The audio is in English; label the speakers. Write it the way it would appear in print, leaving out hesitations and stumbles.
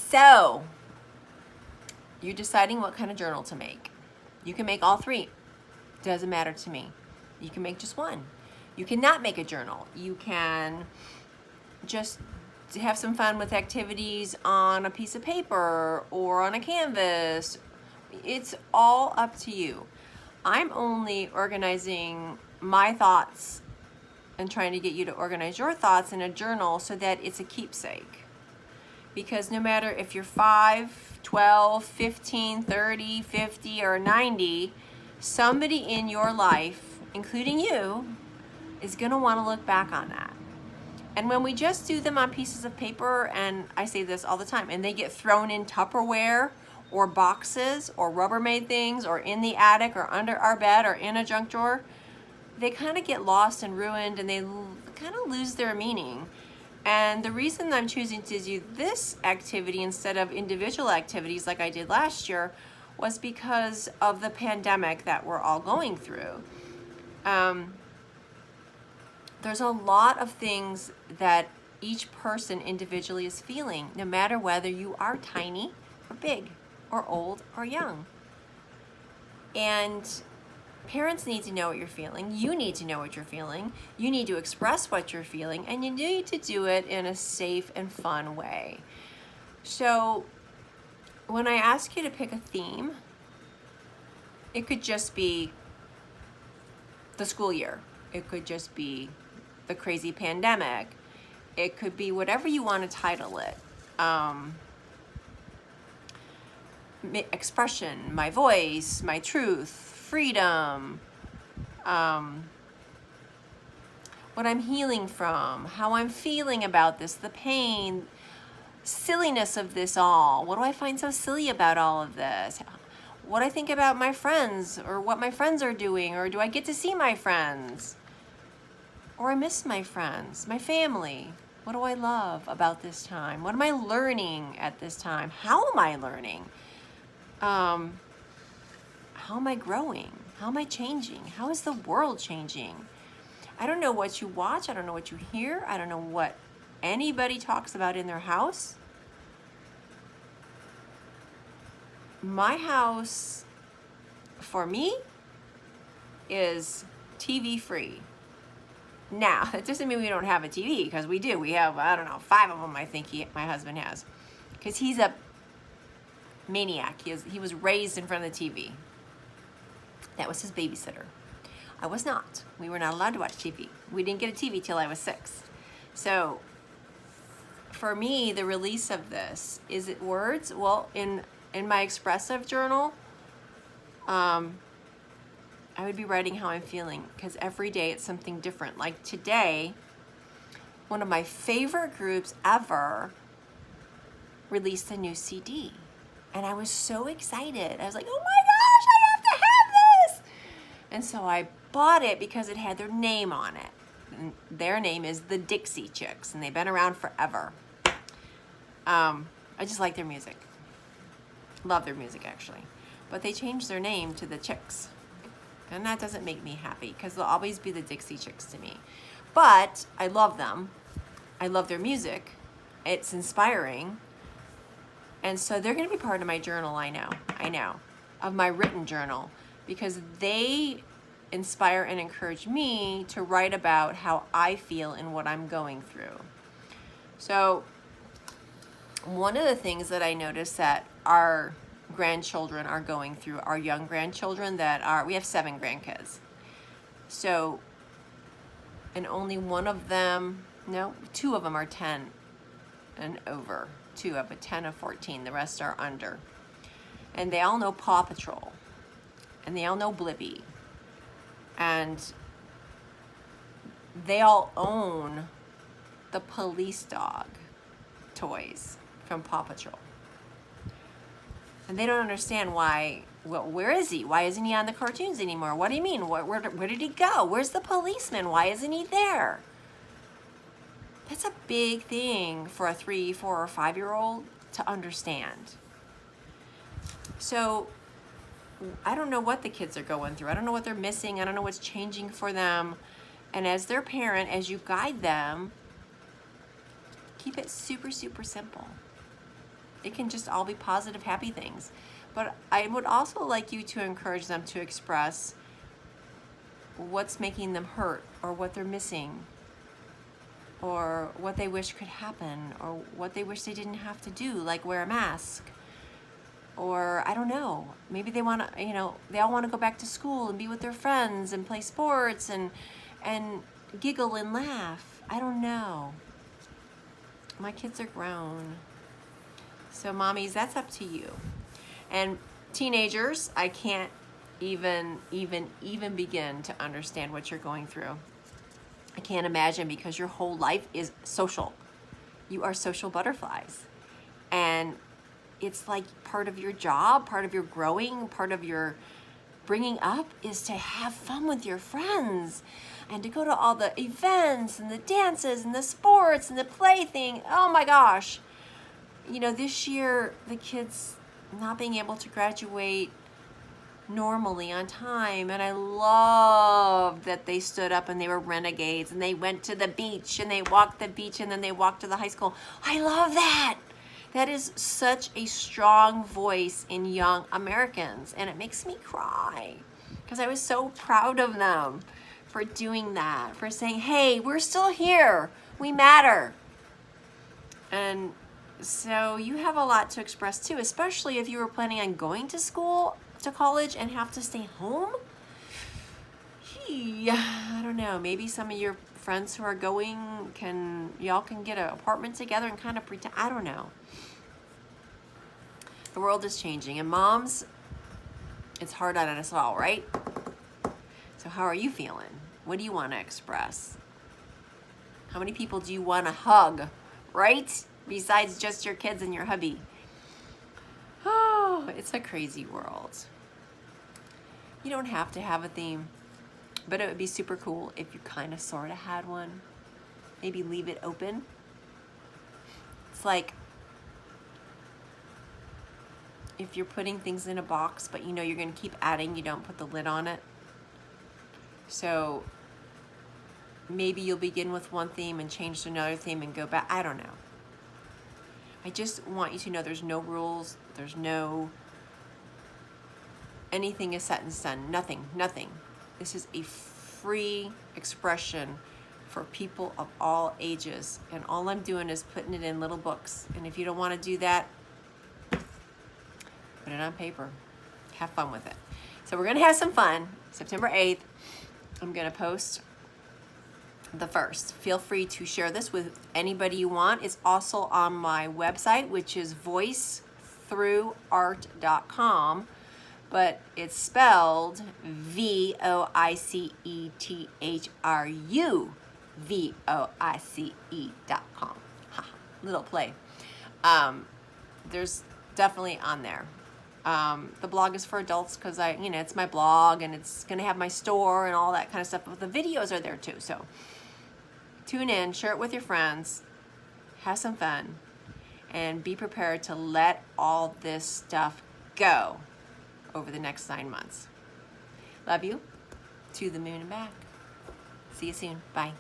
Speaker 1: So, you're deciding what kind of journal to make. You can make all three. Doesn't matter to me. You can make just one. You cannot make a journal. You can just have some fun with activities on a piece of paper or on a canvas. It's all up to you. I'm only organizing my thoughts and trying to get you to organize your thoughts in a journal so that it's a keepsake. Because no matter if you're 5, 12, 15, 30, 50, or 90, somebody in your life, including you, is going to want to look back on that. And when we just do them on pieces of paper, and I say this all the time, and they get thrown in Tupperware or boxes or Rubbermaid things or in the attic or under our bed or in a junk drawer, they kind of get lost and ruined, and they kind of lose their meaning. And the reason I'm choosing to do this activity instead of individual activities like I did last year was because of the pandemic that we're all going through. There's a lot of things that each person individually is feeling, no matter whether you are tiny or big or old or young. And parents need to know what you're feeling. You need to know what you're feeling. You need to express what you're feeling, and you need to do it in a safe and fun way. So when I ask you to pick a theme, it could just be the school year. It could just be the crazy pandemic. It could be whatever you want to title it. Expression, my voice, my truth, freedom, what I'm healing from, how I'm feeling about this, the pain, silliness of this all. What do I find so silly about all of this? What I think about my friends, or what my friends are doing, or do I get to see my friends? Or I miss my friends, my family. What do I love about this time? What am I learning at this time? How am I learning? How am I growing? How am I changing? How is the world changing? I don't know what you watch. I don't know what you hear. I don't know what anybody talks about in their house. My house, for me, is TV free. Now, it doesn't mean we don't have a TV, because we do. We have, 5 of them, I think my husband has. Because he's a maniac. He was raised in front of the TV. That was his babysitter. I was not. We were not allowed to watch TV. We didn't get a TV till I was 6. So, for me, the release of this, is it words? Well, in my expressive journal, I would be writing how I'm feeling, because every day it's something different. Like today, one of my favorite groups ever released a new CD. And I was so excited. I was like, oh my gosh, I have to have this! And so I bought it because it had their name on it. And their name is the Dixie Chicks, and they've been around forever. I just like their music. Love their music, actually. But they changed their name to the Chicks. And that doesn't make me happy, because they'll always be the Dixie Chicks to me. But I love them. I love their music. It's inspiring. And so they're going to be part of my journal, I know, of my written journal, because they inspire and encourage me to write about how I feel and what I'm going through. So one of the things that I noticed that our grandchildren are going through, our young grandchildren we have 7 grandkids. So, and only one of them, 2 of them are 10 and over. 2 of it, 10 or 14. The rest are under. And they all know Paw Patrol. And they all know Blippi. And they all own the police dog toys from Paw Patrol. And they don't understand why, well, where is he? Why isn't he on the cartoons anymore? What do you mean? Where did he go? Where's the policeman? Why isn't he there? That's a big thing for a 3, 4, or 5-year-old to understand. So I don't know what the kids are going through. I don't know what they're missing. I don't know what's changing for them. And as their parent, as you guide them, keep it super, super simple. It can just all be positive, happy things. But I would also like you to encourage them to express what's making them hurt, or what they're missing, or what they wish could happen, or what they wish they didn't have to do, like wear a mask. Or I don't know, maybe they want to, you know, they all want to go back to school and be with their friends and play sports and giggle and laugh. I don't know. My kids are grown. So mommies, that's up to you. And teenagers, I can't even begin to understand what you're going through. I can't imagine, because your whole life is social. You are social butterflies. And it's like part of your job, part of your growing, part of your bringing up is to have fun with your friends and to go to all the events and the dances and the sports and the plaything. Oh my gosh. You know, this year, the kids not being able to graduate normally on time, and I loved that they stood up and they were renegades and they went to the beach and they walked the beach and then they walked to the high school. I love that. That is such a strong voice in young Americans, and it makes me cry because I was so proud of them for doing that, for saying, hey, we're still here, we matter. And so you have a lot to express too, especially if you were planning on going to school, to college, and have to stay home. I don't know, maybe some of your friends who are going y'all can get an apartment together and kind of pretend. I don't know. The world is changing, and moms, it's hard on us all, right? So how are you feeling? What do you want to express? How many people do you want to hug, right? Besides just your kids and your hubby. Oh, it's a crazy world. You don't have to have a theme, but it would be super cool if you kind of sort of had one. Maybe leave it open. It's like if you're putting things in a box, but you know you're going to keep adding, you don't put the lid on it. So maybe you'll begin with one theme and change to another theme and go back. I don't know. I just want you to know there's no rules. There's no, anything is set in stone. Nothing. This is a free expression for people of all ages. And all I'm doing is putting it in little books. And if you don't want to do that, put it on paper. Have fun with it. So we're going to have some fun. September 8th, I'm going to post the 1st. Feel free to share this with anybody you want. It's also on my website, which is voicethroughart.com, but it's spelled VoicetHRUVoice.com. Little play. There's definitely on there. The blog is for adults because it's my blog and it's going to have my store and all that kind of stuff, but the videos are there too. So tune in, share it with your friends, have some fun, and be prepared to let all this stuff go over the next 9 months. Love you. To the moon and back. See you soon. Bye.